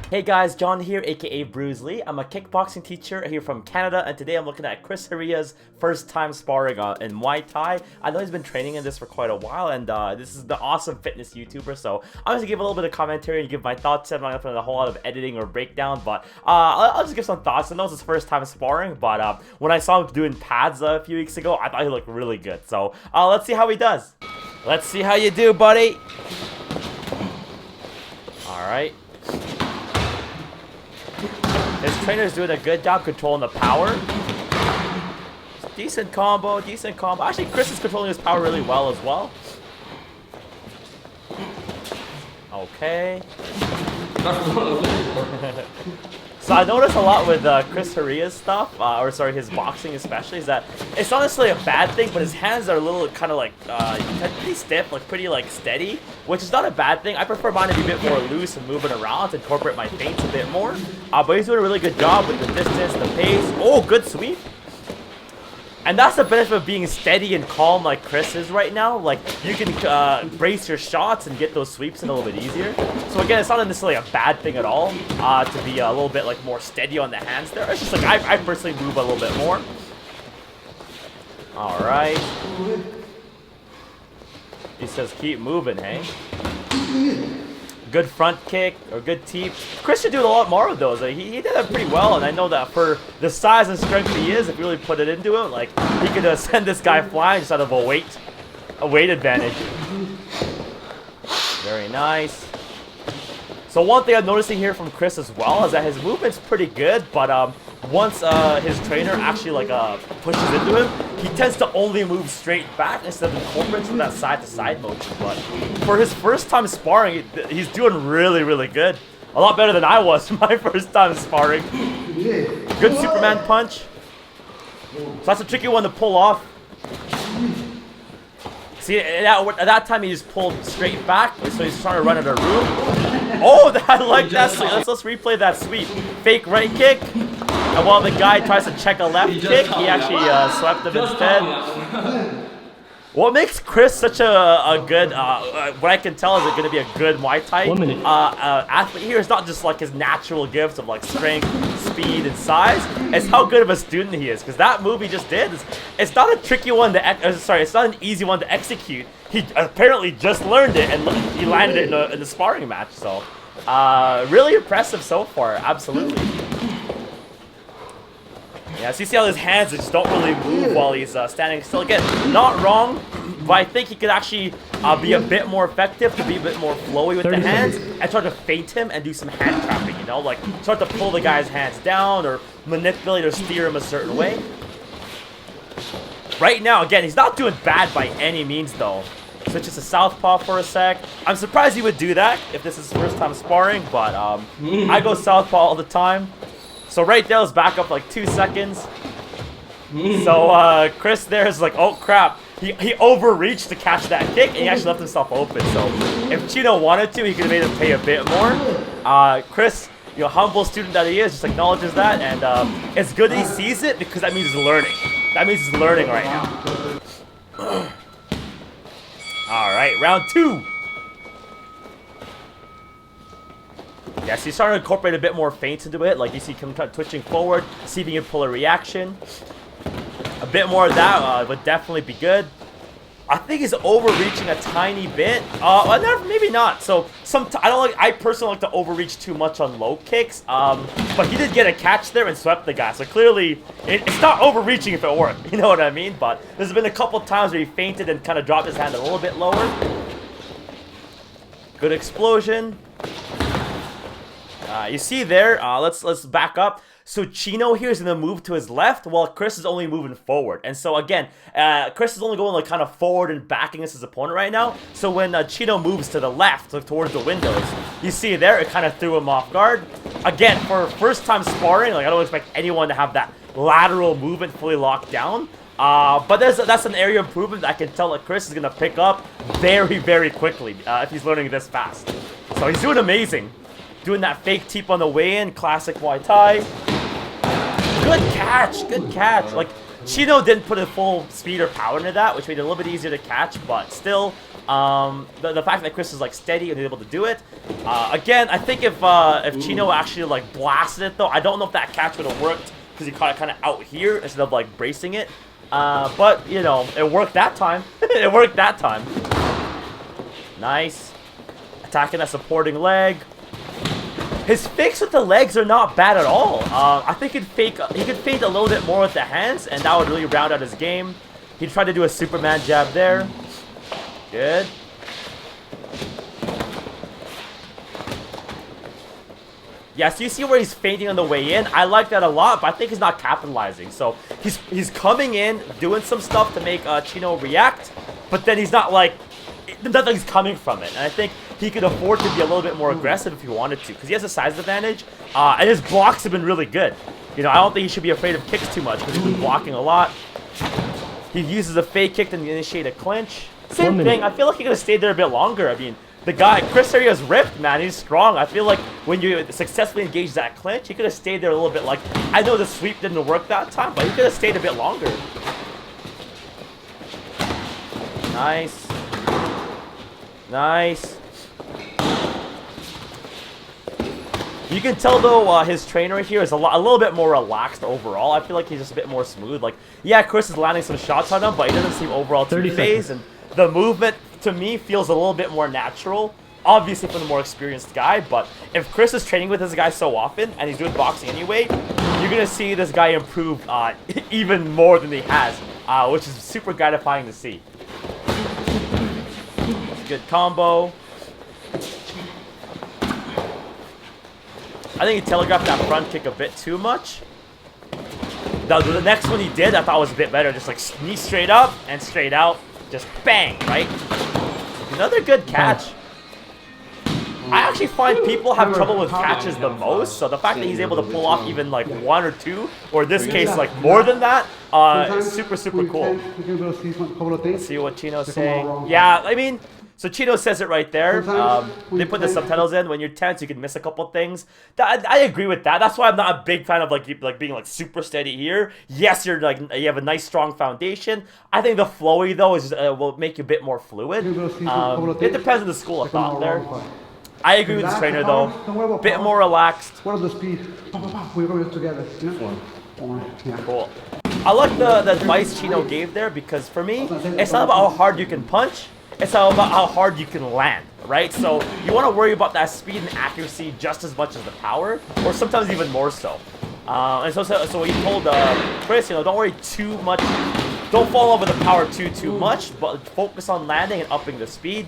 Hey guys, John here, aka Bruce Lee. I'm a kickboxing teacher here from Canada, and today I'm looking at Chris Heria's first time sparring in Muay Thai. I know he's been training in this for quite a while, and this is the awesome fitness YouTuber, so I'm going to give a little bit of commentary and give my thoughts. I'm not going to put in a whole lot of editing or breakdown, but I'll just give some thoughts. I know it's his first time sparring, but when I saw him doing pads a few weeks ago, I thought he looked really good. So let's see how he does. Let's see how you do, buddy. Alright. His trainer's doing a good job controlling the power. Decent combo, decent combo. Actually, Chris is controlling his power really well as well. Okay. So I noticed a lot with Chris Heria's stuff, or sorry, his boxing especially, is that it's not necessarily a bad thing, but his hands are a little kind of like pretty stiff, like pretty like steady, which is not a bad thing. I prefer mine to be a bit more loose and moving around to incorporate my feints a bit more. But he's doing a really good job with the distance, the pace. Oh, good sweep. And that's the benefit of being steady and calm like Chris is right now. Like, you can brace your shots and get those sweeps in a little bit easier. So again, it's not necessarily a bad thing at all to be a little bit like more steady on the hands there. It's just like I personally move a little bit more. All right. He says keep moving, hey? Good front kick or good teep. Chris should do a lot more of those. Like, he did that pretty well, and I know that for the size and strength he is, if you really put it into him, like he could send this guy flying just out of a weight advantage. Very nice. So one thing I'm noticing here from Chris as well is that his movement's pretty good, but once his trainer actually like pushes into him, he tends to only move straight back instead of incorporating that side-to-side motion. But for his first time sparring, he's doing really, really good. A lot better than I was my first time sparring. Good Superman punch. So that's a tricky one to pull off. See, at that time he just pulled straight back, so he's trying to run out of room. Oh, I like that sweep. Let's replay that sweep. Fake right kick. And while the guy tries to check a left kick, he actually swept him instead. What makes Chris such a good, what I can tell is going to be a good Muay Thai athlete here is not just like his natural gifts of like strength, speed, and size. It's how good of a student he is. Because that move he just did, it's not a tricky one to, it's not an easy one to execute. He apparently just learned it and he landed it in the sparring match. So, really impressive so far, absolutely. Yeah, so you see how his hands just don't really move while he's standing still. Again, not wrong, but I think he could actually be a bit more effective, to be a bit more flowy with the hands, and try to feint him and do some hand trapping, you know? Like, start to pull the guy's hands down or manipulate or steer him a certain way. Right now, again, he's not doing bad by any means, though. Switches to southpaw for a sec. I'm surprised he would do that if this is his first time sparring, but I go southpaw all the time. So right there is back up like 2 seconds. So Chris there is like, oh crap. He overreached to catch that kick and he actually left himself open. So if Chino wanted to, he could have made him pay a bit more. Chris, you know, humble student that he is, just acknowledges that, and it's good that he sees it because that means he's learning. That means he's learning right now. Alright, round 2. Yes, he's starting to incorporate a bit more feints into it. Like you see him twitching forward, see if he can pull a reaction. A bit more of that would definitely be good. I think he's overreaching a tiny bit. Maybe not. So I personally like to overreach too much on low kicks. But he did get a catch there and swept the guy. So clearly, it's not overreaching if it worked. You know what I mean? But there's been a couple times where he feinted and kind of dropped his hand a little bit lower. Good explosion. You see there, let's back up. So Chino here is going to move to his left while Chris is only moving forward. And so again, Chris is only going like kind of forward and back against his opponent right now. So when Chino moves to the left, like towards the windows, you see there, it kind of threw him off guard. Again, for first time sparring, like I don't expect anyone to have that lateral movement fully locked down. But that's an area of improvement that I can tell that Chris is going to pick up very, very quickly if he's learning this fast. So he's doing amazing. Doing that fake teep on the way in, classic Muay Thai. Good catch, good catch. Like, Chino didn't put a full speed or power into that, which made it a little bit easier to catch, but still, the fact that Chris is like steady and able to do it. Again, I think if Chino actually like blasted it though, I don't know if that catch would have worked because he caught it kind of out here instead of like bracing it. But you know, it worked that time. It worked that time. Nice. Attacking that supporting leg. His fakes with the legs are not bad at all. I think he could fake a little bit more with the hands, and that would really round out his game. He tried to do a Superman jab there. Good. Yeah, so you see where he's feinting on the way in. I like that a lot, but I think he's not capitalizing. So he's coming in, doing some stuff to make Chino react, but then he's not like, nothing's coming from it. And I think he could afford to be a little bit more aggressive if he wanted to, because he has a size advantage, and his blocks have been really good. You know, I don't think he should be afraid of kicks too much, because he's been blocking a lot. He uses a fake kick to initiate a clinch. Same thing, I feel like he could have stayed there a bit longer. I mean, the guy, Chris Heria's ripped, man. He's strong. I feel like when you successfully engage that clinch, he could have stayed there a little bit. Like, I know the sweep didn't work that time, but he could have stayed a bit longer. Nice. Nice. You can tell though his trainer here is a little bit more relaxed overall. I feel like he's just a bit more smooth. Like, yeah, Chris is landing some shots on him, but he doesn't seem overall too phased, and the movement to me feels a little bit more natural. Obviously from the more experienced guy, but if Chris is training with this guy so often and he's doing boxing anyway, you're gonna see this guy improve even more than he has, which is super gratifying to see. Good combo. I think he telegraphed that front kick a bit too much. The next one he did, I thought was a bit better. Just like knee straight up and straight out. Just bang, right? Another good catch. I actually find people have trouble with catches the most, so the fact that he's able to pull off even like one or two, or in this case like more than that, is super, super cool. Let's see what Chino's saying. Yeah, I mean, so Chino says it right there. They put the subtitles in. When you're tense, you can miss a couple things. I agree with that. That's why I'm not a big fan of like being like super steady here. Yes, you have a nice strong foundation. I think the flowy though is will make you a bit more fluid. It depends on the school of thought there. I agree with this trainer though. A bit more relaxed. What are the speed? We go together. Cool. I like the advice Chino gave there, because for me, it's not about how hard you can punch. It's all about how hard you can land, right? So you want to worry about that speed and accuracy just as much as the power, or sometimes even more so. And so he told Chris, you know, don't worry too much. Don't fall over the power too much, but focus on landing and upping the speed.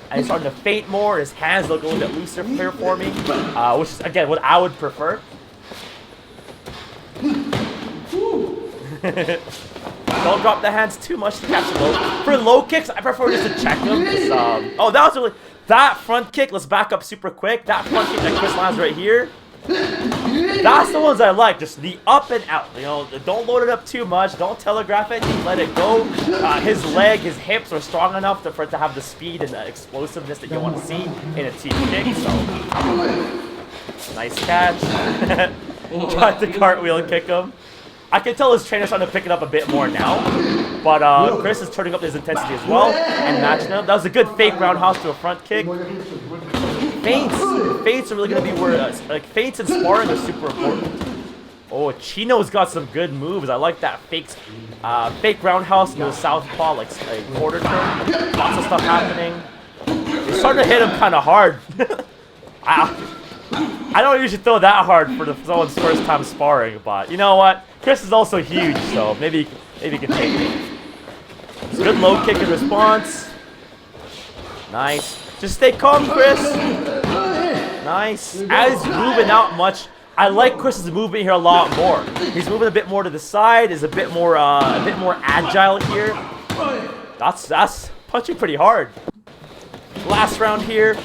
And he's starting to feint more. His hands look a little bit looser here for me, which is, again, what I would prefer. Don't drop the hands too much to catch the low. For low kicks, I prefer just to check them. Oh, that was really... That front kick, let's back up super quick. That front kick that Chris lands right here. That's the ones I like. Just the up and out. You know, don't load it up too much. Don't telegraph it. Just let it go. His leg, his hips are strong enough for it to have the speed and the explosiveness that you want to see in a team kick. So, nice catch. Got the cartwheel and kick him. I can tell his trainer's starting to pick it up a bit more now, but Chris is turning up his intensity as well and matching him. That was a good fake roundhouse to a front kick. Feints are really going to be where, like, feints and sparring are super important. Oh, Chino's got some good moves. I like that fake roundhouse to the southpaw, like a quarter turn. Lots of stuff happening. He's starting to hit him kind of hard. I don't usually throw that hard for someone's first time sparring, but you know what? Chris is also huge, so maybe he can take it. It's a good low kick in response. Nice. Just stay calm, Chris. Nice. As he's moving out much, I like Chris's movement here a lot more. He's moving a bit more to the side. Is a bit more agile here. That's punching pretty hard. Last round here.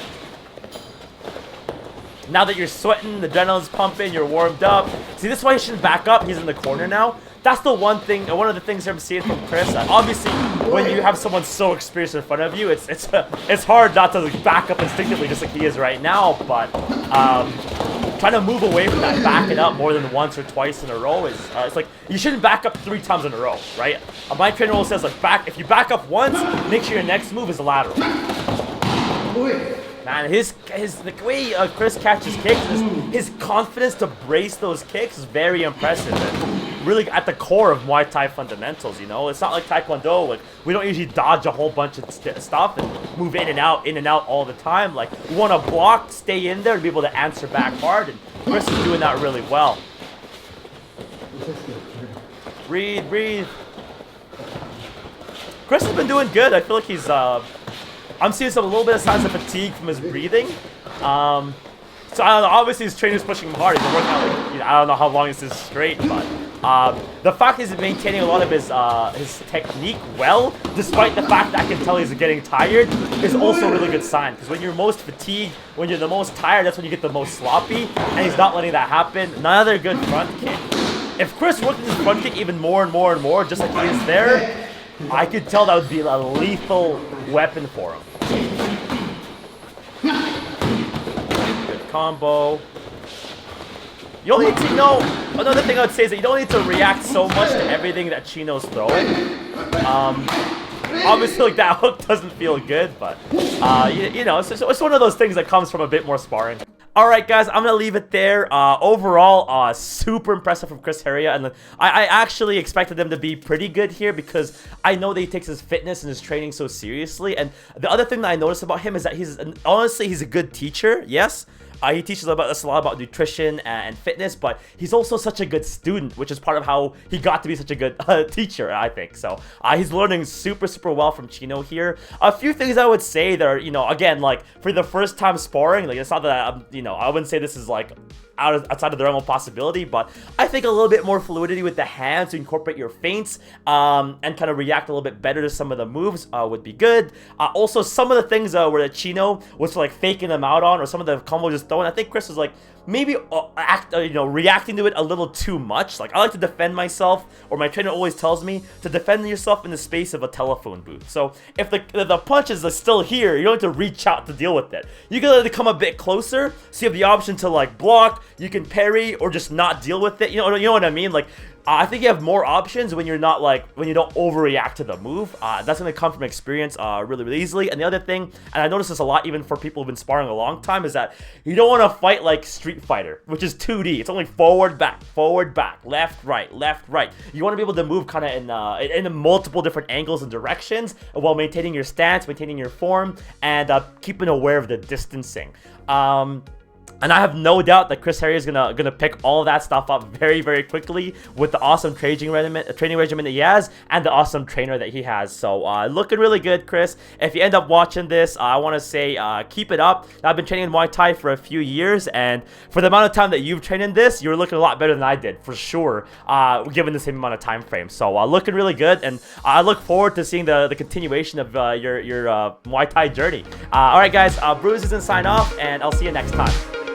Now that you're sweating, the adrenaline's pumping, you're warmed up. See, this is why he shouldn't back up. He's in the corner now. That's the one thing, one of the things I'm seeing from Chris. Obviously, when you have someone so experienced in front of you, it's hard not to back up instinctively, just like he is right now. But trying to move away from that backing up more than once or twice in a row is, it's like, you shouldn't back up 3 times in a row, right? My trainer always says, like, if you back up once, make sure your next move is a lateral. Man, the way Chris catches kicks, his confidence to brace those kicks is very impressive. And really at the core of Muay Thai fundamentals, you know? It's not like Taekwondo, like, we don't usually dodge a whole bunch of stuff and move in and out all the time. Like, we want to block, stay in there, and be able to answer back hard, and Chris is doing that really well. Breathe. Chris has been doing good. I feel like he's, I'm seeing a little bit of signs of fatigue from his breathing. So I don't know, obviously his trainer's pushing him hard. He's been working out, like, you know, I don't know how long this is straight, but the fact he's maintaining a lot of his technique well, despite the fact that I can tell he's getting tired, is also a really good sign. Because when you're most fatigued, when you're the most tired, that's when you get the most sloppy, and he's not letting that happen. Another good front kick. If Chris worked his front kick even more and more, just like he is there, I could tell that would be a lethal weapon for him. Good combo. You don't need to know. Another thing I would say is that you don't need to react so much to everything that Chino's throwing. Obviously, like, that hook doesn't feel good, but you know, it's one of those things that comes from a bit more sparring. Alright guys, I'm gonna leave it there. Overall, super impressive from Chris Heria, and I actually expected him to be pretty good here because I know that he takes his fitness and his training so seriously. And the other thing that I noticed about him is that honestly he's a good teacher, yes. He teaches us a lot about nutrition and fitness, but he's also such a good student, which is part of how he got to be such a good teacher, I think. So he's learning super well from Chino here. A few things I would say that are, you know, again, like, for the first time sparring, like, it's not that, you know, I wouldn't say this is, like, outside of the realm of possibility, but I think a little bit more fluidity with the hands to incorporate your feints and kind of react a little bit better to some of the moves would be good. Also, some of the things where the Chino was like faking them out on, or some of the combos just throwing, I think Chris was like maybe you know, reacting to it a little too much. Like, I like to defend myself, or my trainer always tells me to defend yourself in the space of a telephone booth. So if the punch is still here, you don't have to reach out to deal with it. You can let it come a bit closer, so you have the option to, like, block, you can parry, or just not deal with it. You know what I mean? Like, I think you have more options when you're not, like, when you don't overreact to the move. That's going to come from experience really easily. And the other thing, and I noticed this a lot even for people who've been sparring a long time, is that you don't want to fight like Street Fighter, which is 2D. It's only forward, back, left, right. You want to be able to move kind of in multiple different angles and directions while maintaining your stance, maintaining your form, and keeping aware of the distancing. And I have no doubt that Chris Heria is gonna pick all of that stuff up very quickly with the awesome training regimen that he has and the awesome trainer that he has. So looking really good, Chris. If you end up watching this, I want to say keep it up. I've been training in Muay Thai for a few years, and for the amount of time that you've trained in this, you're looking a lot better than I did, for sure, given the same amount of time frame. So looking really good, and I look forward to seeing the continuation of your Muay Thai journey. Alright guys, Bruce is gonna sign off, and I'll see you next time.